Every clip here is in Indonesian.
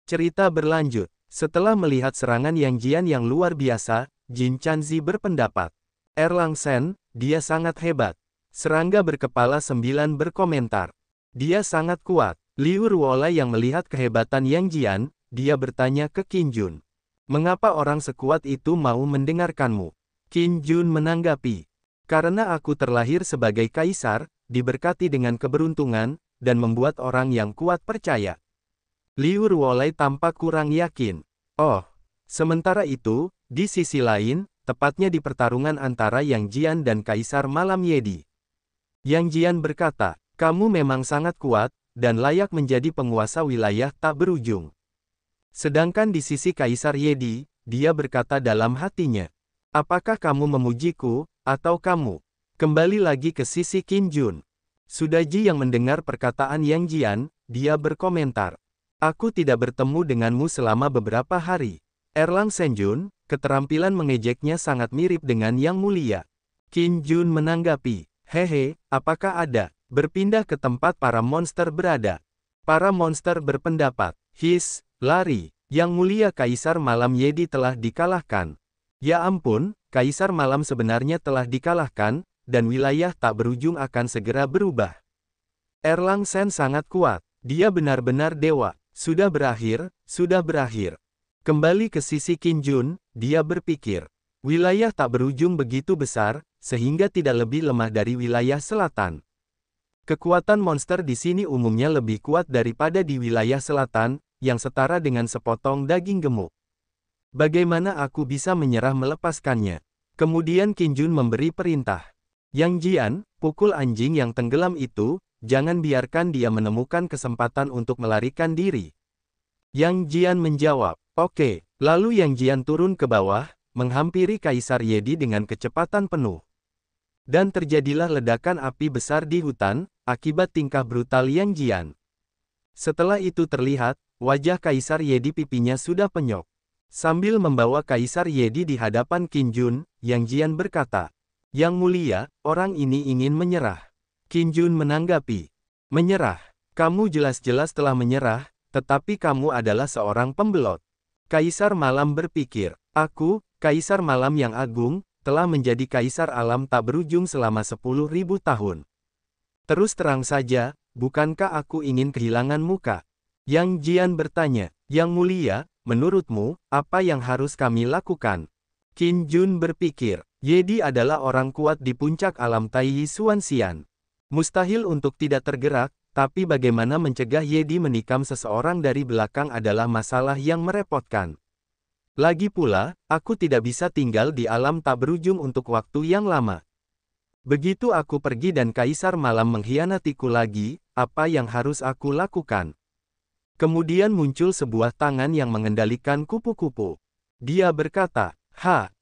Cerita berlanjut. Setelah melihat serangan Yang Jian yang luar biasa, Jin Chanzi berpendapat. Erlang Shen, dia sangat hebat. Serangga berkepala 9 berkomentar. Dia sangat kuat. Liu Ruolai yang melihat kehebatan Yang Jian, dia bertanya ke Qin Jun. Mengapa orang sekuat itu mau mendengarkanmu? Qin Jun menanggapi. Karena aku terlahir sebagai kaisar, diberkati dengan keberuntungan, dan membuat orang yang kuat percaya. Liu Ruolai tampak kurang yakin. Oh, sementara itu, di sisi lain, tepatnya di pertarungan antara Yang Jian dan Kaisar Malam Yedi. Yang Jian berkata, kamu memang sangat kuat, dan layak menjadi penguasa wilayah tak berujung. Sedangkan di sisi Kaisar Yedi, dia berkata dalam hatinya, apakah kamu memujiku, atau kamu? Kembali lagi ke sisi Qin Jun. Sudaji yang mendengar perkataan Yang Jian, dia berkomentar. Aku tidak bertemu denganmu selama beberapa hari. Erlang Senjun, keterampilan mengejeknya sangat mirip dengan Yang Mulia. Qin Jun menanggapi, hehe, apakah ada? Berpindah ke tempat para monster berada. Para monster berpendapat, his, lari, Yang Mulia Kaisar Malam Yedi telah dikalahkan. Ya ampun, Kaisar Malam sebenarnya telah dikalahkan, dan wilayah tak berujung akan segera berubah. Erlang Shen sangat kuat, dia benar-benar dewa. Sudah berakhir, sudah berakhir. Kembali ke sisi Qin Jun, dia berpikir. Wilayah tak berujung begitu besar, sehingga tidak lebih lemah dari wilayah selatan. Kekuatan monster di sini umumnya lebih kuat daripada di wilayah selatan, yang setara dengan sepotong daging gemuk. Bagaimana aku bisa menyerah melepaskannya? Kemudian Qin Jun memberi perintah. Yang Jian, pukul anjing yang tenggelam itu, jangan biarkan dia menemukan kesempatan untuk melarikan diri. Yang Jian menjawab, oke. Lalu Yang Jian turun ke bawah, menghampiri Kaisar Yedi dengan kecepatan penuh. Dan terjadilah ledakan api besar di hutan, akibat tingkah brutal Yang Jian. Setelah itu terlihat, wajah Kaisar Yedi pipinya sudah penyok. Sambil membawa Kaisar Yedi di hadapan Qin Jun, Yang Jian berkata, Yang Mulia, orang ini ingin menyerah. Qin Jun menanggapi, menyerah, kamu jelas-jelas telah menyerah, tetapi kamu adalah seorang pembelot. Kaisar Malam berpikir, aku, Kaisar Malam yang agung, telah menjadi Kaisar Alam tak berujung selama 10.000 tahun. Terus terang saja, bukankah aku ingin kehilangan muka? Yang Jian bertanya, Yang Mulia, menurutmu, apa yang harus kami lakukan? Qin Jun berpikir, Yedi adalah orang kuat di puncak alam Taiyi Xuanxian. Mustahil untuk tidak tergerak, tapi bagaimana mencegah Yedi menikam seseorang dari belakang adalah masalah yang merepotkan. Lagi pula, aku tidak bisa tinggal di alam tak berujung untuk waktu yang lama. Begitu aku pergi dan Kaisar Malam mengkhianatiku lagi, apa yang harus aku lakukan? Kemudian muncul sebuah tangan yang mengendalikan kupu-kupu. Dia berkata,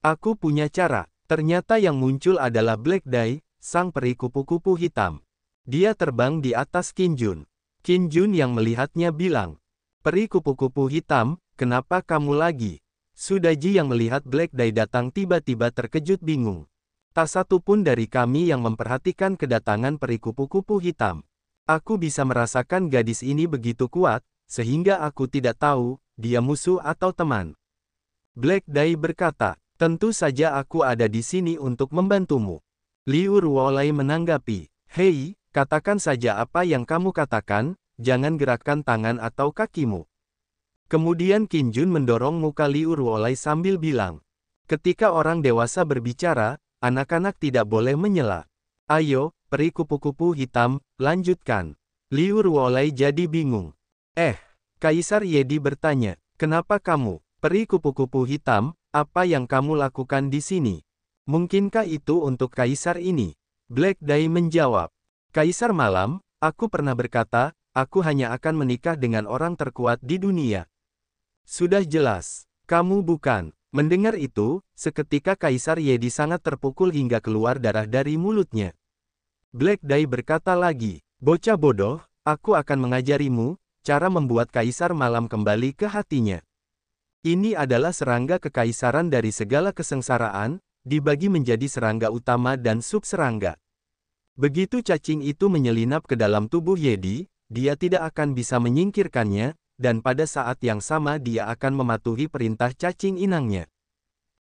aku punya cara. Ternyata yang muncul adalah Black Dai, sang peri kupu-kupu hitam. Dia terbang di atas Qin Jun. Qin Jun yang melihatnya bilang, peri kupu-kupu hitam, kenapa kamu lagi? Sudaji yang melihat Black Dai datang tiba-tiba terkejut bingung. Tak satu pun dari kami yang memperhatikan kedatangan peri kupu-kupu hitam. Aku bisa merasakan gadis ini begitu kuat, sehingga aku tidak tahu, dia musuh atau teman. Black Dai berkata, tentu saja aku ada di sini untuk membantumu. Liu Ruolai menanggapi, hei, katakan saja apa yang kamu katakan, jangan gerakkan tangan atau kakimu. Kemudian Qin Jun mendorong muka Liu Ruolai sambil bilang, ketika orang dewasa berbicara, anak-anak tidak boleh menyela. Ayo, peri kupu-kupu hitam, lanjutkan. Liu Ruolai jadi bingung. Kaisar Yedi bertanya, kenapa kamu, peri kupu-kupu hitam, apa yang kamu lakukan di sini? Mungkinkah itu untuk Kaisar ini? Black Dai menjawab, Kaisar Malam, aku pernah berkata, aku hanya akan menikah dengan orang terkuat di dunia. Sudah jelas, kamu bukan. Mendengar itu, seketika Kaisar Yedi sangat terpukul hingga keluar darah dari mulutnya. Black Dai berkata lagi, bocah bodoh, aku akan mengajarimu, cara membuat Kaisar Malam kembali ke hatinya. Ini adalah serangga kekaisaran dari segala kesengsaraan, dibagi menjadi serangga utama dan sub-serangga. Begitu cacing itu menyelinap ke dalam tubuh Yedi, dia tidak akan bisa menyingkirkannya, dan pada saat yang sama dia akan mematuhi perintah cacing inangnya.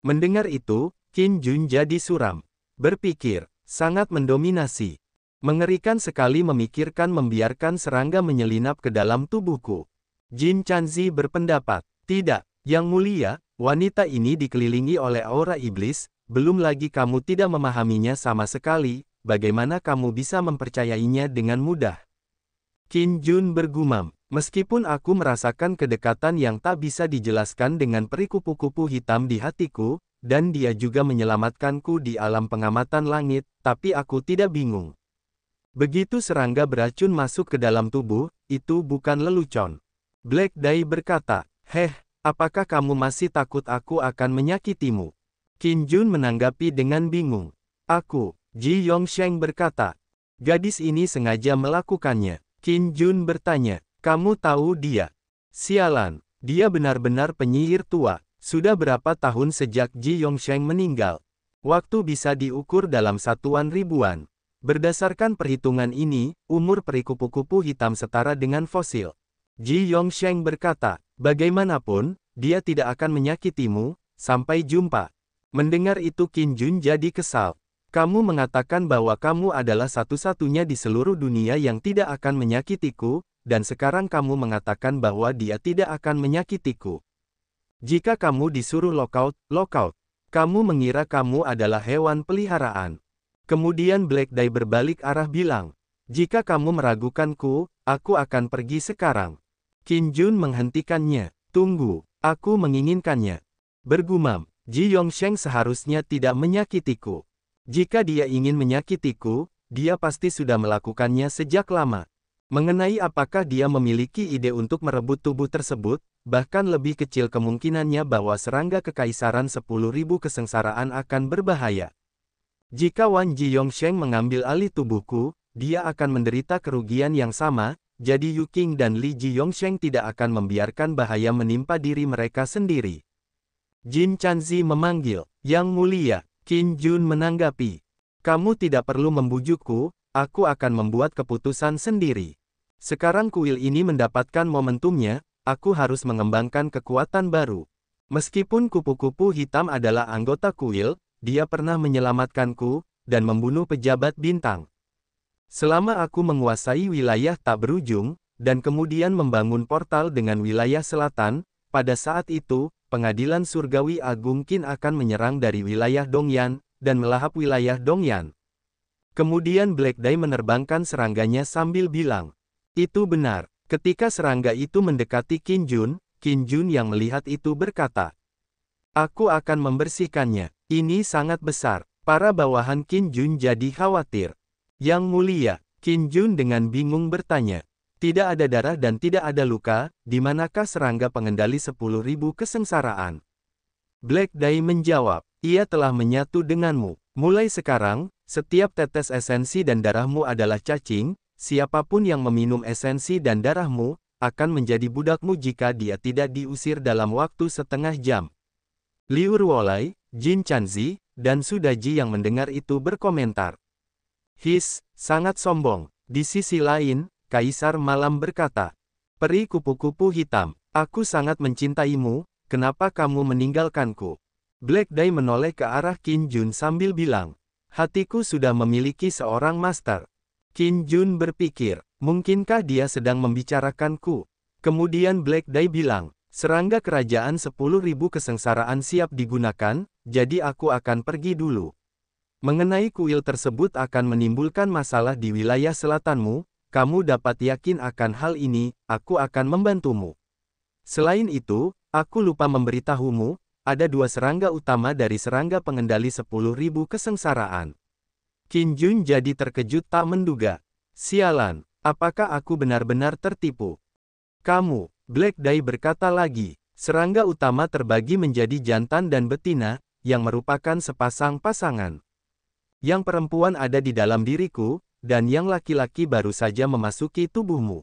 Mendengar itu, Qin Jun jadi suram. Berpikir, sangat mendominasi. Mengerikan sekali memikirkan membiarkan serangga menyelinap ke dalam tubuhku. Jin Chanzi berpendapat, tidak, Yang Mulia, wanita ini dikelilingi oleh aura iblis, belum lagi kamu tidak memahaminya sama sekali, bagaimana kamu bisa mempercayainya dengan mudah? Qin Jun bergumam, meskipun aku merasakan kedekatan yang tak bisa dijelaskan dengan peri kupu-kupu hitam di hatiku, dan dia juga menyelamatkanku di alam pengamatan langit, tapi aku tidak bingung. Begitu serangga beracun masuk ke dalam tubuh, itu bukan lelucon. Black Dai berkata, apakah kamu masih takut aku akan menyakitimu? Qin Jun menanggapi dengan bingung. Aku, Ji Yongsheng berkata, gadis ini sengaja melakukannya. Qin Jun bertanya, kamu tahu dia? Sialan, dia benar-benar penyihir tua. Sudah berapa tahun sejak Ji Yongsheng meninggal? Waktu bisa diukur dalam satuan ribuan. Berdasarkan perhitungan ini, umur peri kupu-kupu hitam setara dengan fosil. Ji Yongsheng berkata, bagaimanapun, dia tidak akan menyakitimu, sampai jumpa. Mendengar itu Qin Jun jadi kesal. Kamu mengatakan bahwa kamu adalah satu-satunya di seluruh dunia yang tidak akan menyakitiku, dan sekarang kamu mengatakan bahwa dia tidak akan menyakitiku. Jika kamu disuruh lockout, kamu mengira kamu adalah hewan peliharaan. Kemudian Black Dai berbalik arah bilang, jika kamu meragukanku, aku akan pergi sekarang. Qin Jun menghentikannya, tunggu, aku menginginkannya. Bergumam, Ji Yongsheng seharusnya tidak menyakitiku. Jika dia ingin menyakitiku, dia pasti sudah melakukannya sejak lama. Mengenai apakah dia memiliki ide untuk merebut tubuh tersebut, bahkan lebih kecil kemungkinannya bahwa serangga kekaisaran 10.000 kesengsaraan akan berbahaya. Jika Wan Ji Yongsheng mengambil alih tubuhku, dia akan menderita kerugian yang sama, jadi Yu Qing dan Li Ji Yongsheng tidak akan membiarkan bahaya menimpa diri mereka sendiri. Jin Chanzi memanggil, Yang Mulia. Qin Jun menanggapi, kamu tidak perlu membujukku, aku akan membuat keputusan sendiri. Sekarang kuil ini mendapatkan momentumnya, aku harus mengembangkan kekuatan baru. Meskipun kupu-kupu hitam adalah anggota kuil, dia pernah menyelamatkanku, dan membunuh pejabat bintang. Selama aku menguasai wilayah tak berujung, dan kemudian membangun portal dengan wilayah selatan, pada saat itu, pengadilan surgawi agung Qin akan menyerang dari wilayah Dongyan, dan melahap wilayah Dongyan. Kemudian Black Dai menerbangkan serangganya sambil bilang, itu benar. Ketika serangga itu mendekati Qin Jun yang melihat itu berkata, aku akan membersihkannya, ini sangat besar. Para bawahan Qin Jun jadi khawatir. Yang Mulia, Qin Jun dengan bingung bertanya, tidak ada darah dan tidak ada luka, di manakah serangga pengendali 10.000 kesengsaraan? Black Dai menjawab, ia telah menyatu denganmu. Mulai sekarang, setiap tetes esensi dan darahmu adalah cacing, siapapun yang meminum esensi dan darahmu, akan menjadi budakmu jika dia tidak diusir dalam waktu setengah jam. Liu Ruolai, Jin Chanzi, dan Sudaji yang mendengar itu berkomentar. Sangat sombong. Di sisi lain, Kaisar Malam berkata, peri kupu-kupu hitam, aku sangat mencintaimu, kenapa kamu meninggalkanku? Black Dai menoleh ke arah Qin Jun sambil bilang, hatiku sudah memiliki seorang master. Qin Jun berpikir, mungkinkah dia sedang membicarakanku? Kemudian Black Dai bilang, serangga kerajaan 10.000 kesengsaraan siap digunakan, jadi aku akan pergi dulu. Mengenai kuil tersebut akan menimbulkan masalah di wilayah selatanmu, kamu dapat yakin akan hal ini, aku akan membantumu. Selain itu, aku lupa memberitahumu, ada 2 serangga utama dari serangga pengendali 10.000 kesengsaraan. Qin Jun jadi terkejut tak menduga. Sialan, apakah aku benar-benar tertipu? Kamu, Black Dai berkata lagi, serangga utama terbagi menjadi jantan dan betina, yang merupakan sepasang pasangan. Yang perempuan ada di dalam diriku, dan yang laki-laki baru saja memasuki tubuhmu.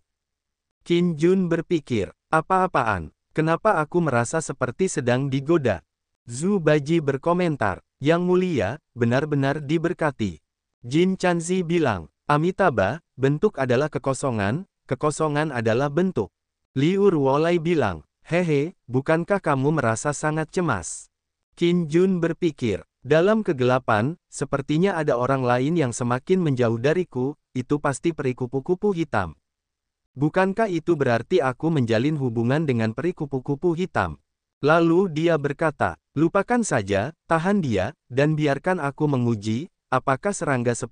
Qin Jun berpikir, apa-apaan, kenapa aku merasa seperti sedang digoda? Zhu Baji berkomentar, Yang Mulia, benar-benar diberkati. Jin Chanzi bilang, Amitabha, bentuk adalah kekosongan, kekosongan adalah bentuk. Liu Ruolai bilang, hehe, bukankah kamu merasa sangat cemas? Qin Jun berpikir, dalam kegelapan, sepertinya ada orang lain yang semakin menjauh dariku, itu pasti peri kupu-kupu hitam. Bukankah itu berarti aku menjalin hubungan dengan peri kupu-kupu hitam? Lalu dia berkata, lupakan saja, tahan dia, dan biarkan aku menguji, apakah serangga 10.000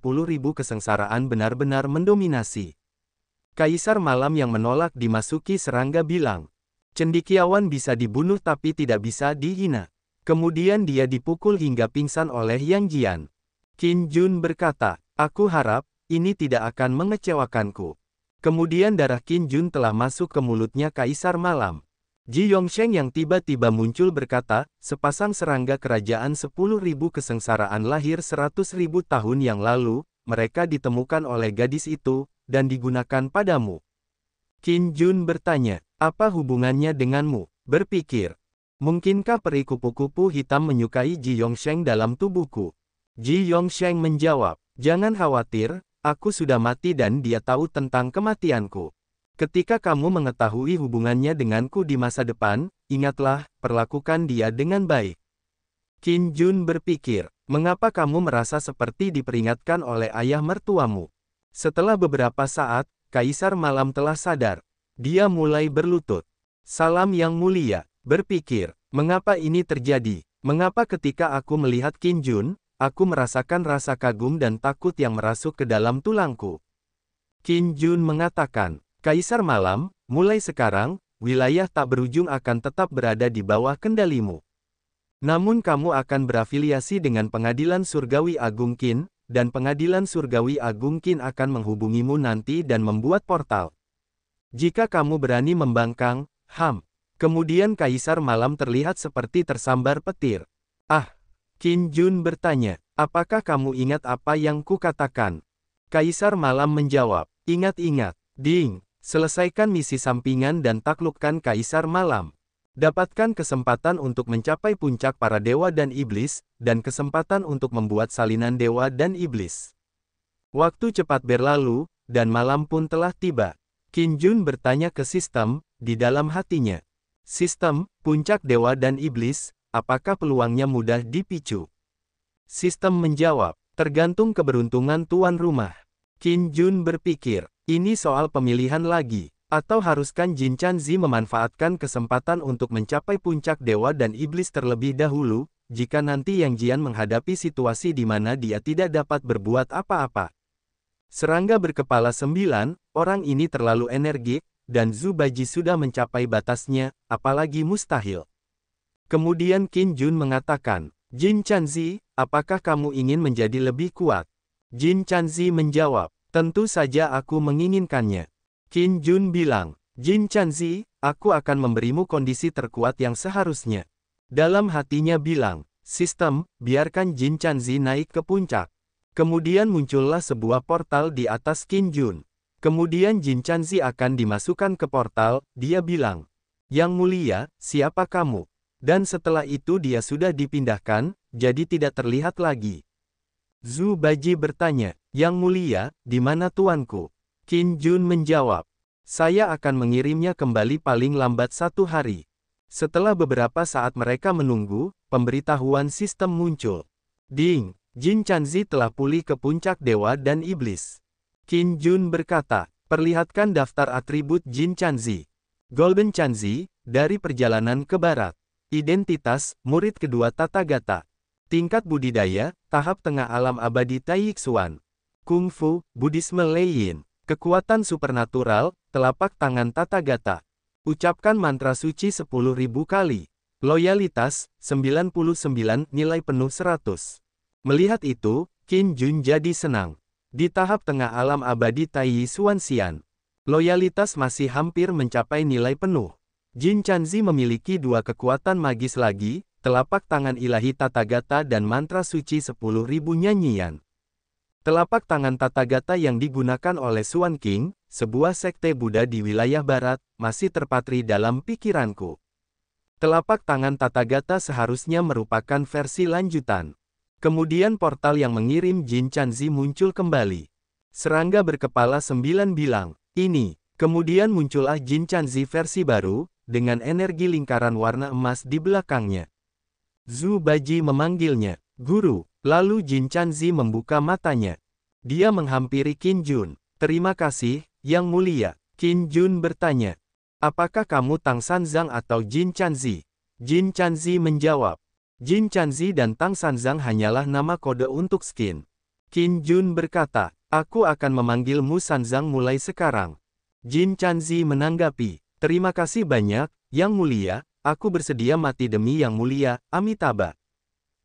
kesengsaraan benar-benar mendominasi. Kaisar Malam yang menolak dimasuki serangga bilang, cendekiawan bisa dibunuh tapi tidak bisa dihina. Kemudian dia dipukul hingga pingsan oleh Yang Jian. Qin Jun berkata, aku harap, ini tidak akan mengecewakanku. Kemudian darah Qin Jun telah masuk ke mulutnya Kaisar Malam. Ji Yongsheng yang tiba-tiba muncul berkata, sepasang serangga kerajaan 10.000 kesengsaraan lahir 100.000 tahun yang lalu, mereka ditemukan oleh gadis itu, dan digunakan padamu. Qin Jun bertanya, apa hubungannya denganmu? Berpikir, mungkinkah peri kupu-kupu hitam menyukai Ji Yongsheng dalam tubuhku? Ji Yongsheng menjawab, jangan khawatir, aku sudah mati dan dia tahu tentang kematianku. Ketika kamu mengetahui hubungannya denganku di masa depan, ingatlah, perlakukan dia dengan baik. Qin Jun berpikir, mengapa kamu merasa seperti diperingatkan oleh ayah mertuamu? Setelah beberapa saat, Kaisar Malam telah sadar. Dia mulai berlutut. Salam yang mulia, berpikir, mengapa ini terjadi? Mengapa ketika aku melihat Qin Jun, aku merasakan rasa kagum dan takut yang merasuk ke dalam tulangku. Qin Jun mengatakan, Kaisar Malam, mulai sekarang, wilayah tak berujung akan tetap berada di bawah kendalimu. Namun kamu akan berafiliasi dengan Pengadilan Surgawi Agung Qin, dan Pengadilan Surgawi Agung Qin akan menghubungimu nanti dan membuat portal. Jika kamu berani membangkang, Kemudian Kaisar Malam terlihat seperti tersambar petir. Qin Jun bertanya, apakah kamu ingat apa yang kukatakan? Kaisar Malam menjawab, ingat-ingat, ding, selesaikan misi sampingan dan taklukkan Kaisar Malam. Dapatkan kesempatan untuk mencapai puncak para dewa dan iblis, dan kesempatan untuk membuat salinan dewa dan iblis. Waktu cepat berlalu, dan malam pun telah tiba. Qin Jun bertanya ke sistem, di dalam hatinya. Sistem, puncak dewa dan iblis, apakah peluangnya mudah dipicu? Sistem menjawab, tergantung keberuntungan tuan rumah. Qin Jun berpikir, ini soal pemilihan lagi, atau haruskan Jin Chanzi memanfaatkan kesempatan untuk mencapai puncak dewa dan iblis terlebih dahulu, jika nanti Yang Jian menghadapi situasi di mana dia tidak dapat berbuat apa-apa. Serangga berkepala 9, orang ini terlalu energik, dan Zhu Baji sudah mencapai batasnya, apalagi mustahil. Kemudian Qin Jun mengatakan, Jin Chanzi, apakah kamu ingin menjadi lebih kuat? Jin Chanzi menjawab, tentu saja aku menginginkannya. Qin Jun bilang, Jin Chanzi, aku akan memberimu kondisi terkuat yang seharusnya. Dalam hatinya bilang, sistem, biarkan Jin Chanzi naik ke puncak. Kemudian muncullah sebuah portal di atas Qin Jun. Kemudian Jin Chanzi akan dimasukkan ke portal, dia bilang, Yang mulia, siapa kamu? Dan setelah itu dia sudah dipindahkan, jadi tidak terlihat lagi. Zhu Baji bertanya, Yang mulia, di mana tuanku? Qin Jun menjawab, saya akan mengirimnya kembali paling lambat 1 hari. Setelah beberapa saat mereka menunggu, pemberitahuan sistem muncul. Ding, Jin Chanzi telah pulih ke puncak dewa dan iblis. Qin Jun berkata, perlihatkan daftar atribut Jin Chanzi. Golden Chanzi, dari perjalanan ke barat. Identitas, murid kedua Tathagata. Tingkat budidaya, tahap tengah alam abadi Taiyixuan. Kungfu, Buddhisme Leiyin. Kekuatan supernatural, telapak tangan Tathagata. Ucapkan mantra suci 10.000 kali. Loyalitas, 99, nilai penuh 100. Melihat itu, Qin Jun jadi senang. Di tahap tengah alam abadi Taiyixuan Xian. Loyalitas masih hampir mencapai nilai penuh. Jin Chanzi memiliki 2 kekuatan magis lagi, telapak tangan ilahi Tathagata dan mantra suci 10.000 nyanyian. Telapak tangan Tathagata yang digunakan oleh Xuan King, sebuah sekte Buddha di wilayah barat, masih terpatri dalam pikiranku. Telapak tangan Tathagata seharusnya merupakan versi lanjutan. Kemudian portal yang mengirim Jin Chanzi muncul kembali. Serangga berkepala 9 bilang, ini, Kemudian muncullah Jin Chanzi versi baru, dengan energi lingkaran warna emas di belakangnya. Zhu Baji memanggilnya, "Guru." Lalu Jin Chanzi membuka matanya. Dia menghampiri Qin Jun. "Terima kasih, Yang Mulia." Qin Jun bertanya, "Apakah kamu Tang Sanzang atau Jin Chanzi?" Jin Chanzi menjawab, "Jin Chanzi dan Tang Sanzang hanyalah nama kode untuk skin." Qin Jun berkata, "Aku akan memanggilmu Sanzang mulai sekarang." Jin Chanzi menanggapi, "Terima kasih banyak, Yang Mulia, aku bersedia mati demi Yang Mulia, Amitabha."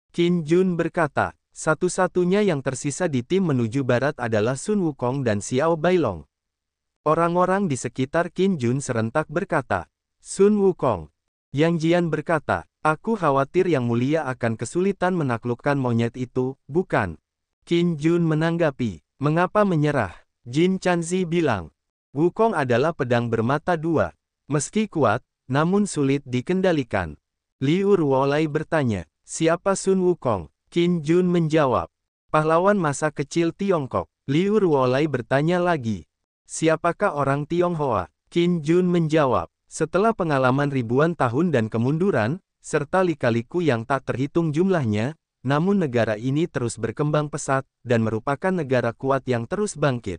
Qin Jun berkata, "Satu-satunya yang tersisa di tim menuju barat adalah Sun Wukong dan Xiao Bailong." Orang-orang di sekitar Qin Jun serentak berkata, "Sun Wukong." Yang Jian berkata, "Aku khawatir Yang Mulia akan kesulitan menaklukkan monyet itu, bukan?" Qin Jun menanggapi, "Mengapa menyerah?" Jin Chanzi bilang, "Wukong adalah pedang bermata dua. Meski kuat, namun sulit dikendalikan." Liu Ruolai bertanya, "Siapa Sun Wukong?" Qin Jun menjawab, "Pahlawan masa kecil Tiongkok." Liu Ruolai bertanya lagi, "Siapakah orang Tionghoa?" Qin Jun menjawab, "Setelah pengalaman ribuan tahun dan kemunduran, serta lika-liku yang tak terhitung jumlahnya, namun negara ini terus berkembang pesat, dan merupakan negara kuat yang terus bangkit."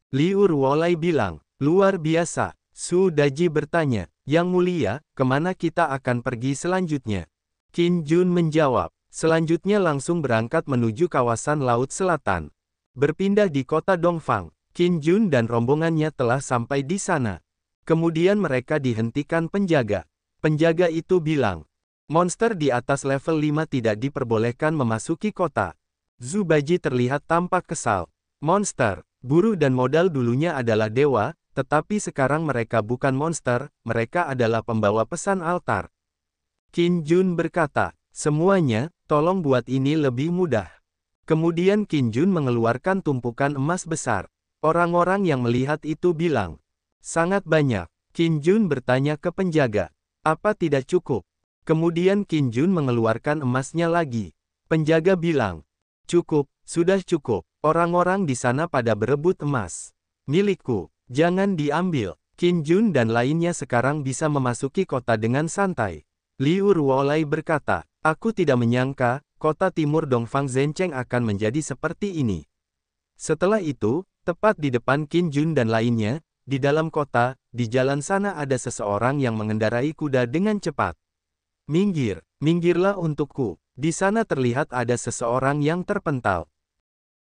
Liu Ruolai bilang, "Luar biasa." Su Daji bertanya, "Yang Mulia, kemana kita akan pergi selanjutnya?" Qin Jun menjawab, "Selanjutnya langsung berangkat menuju kawasan Laut Selatan." Berpindah di kota Dongfang, Qin Jun dan rombongannya telah sampai di sana. Kemudian mereka dihentikan penjaga. Penjaga itu bilang, "Monster di atas level 5 tidak diperbolehkan memasuki kota." Zhu Baji terlihat tampak kesal. "Monster, buruh dan modal dulunya adalah dewa, tetapi sekarang mereka bukan monster, mereka adalah pembawa pesan altar." Qin Jun berkata, "Semuanya, tolong buat ini lebih mudah." Kemudian Qin Jun mengeluarkan tumpukan emas besar. Orang-orang yang melihat itu bilang, "Sangat banyak." Qin Jun bertanya ke penjaga, "Apa tidak cukup?" Kemudian Qin Jun mengeluarkan emasnya lagi. Penjaga bilang, "Cukup, sudah cukup." Orang-orang di sana pada berebut emas. "Milikku, jangan diambil." Qin Jun dan lainnya sekarang bisa memasuki kota dengan santai. Liu Ruolai berkata, "Aku tidak menyangka, kota timur Dongfang Zhencheng akan menjadi seperti ini." Setelah itu, tepat di depan Qin Jun dan lainnya, di dalam kota, di jalan sana ada seseorang yang mengendarai kuda dengan cepat. "Minggir, minggirlah untukku." Di sana terlihat ada seseorang yang terpental.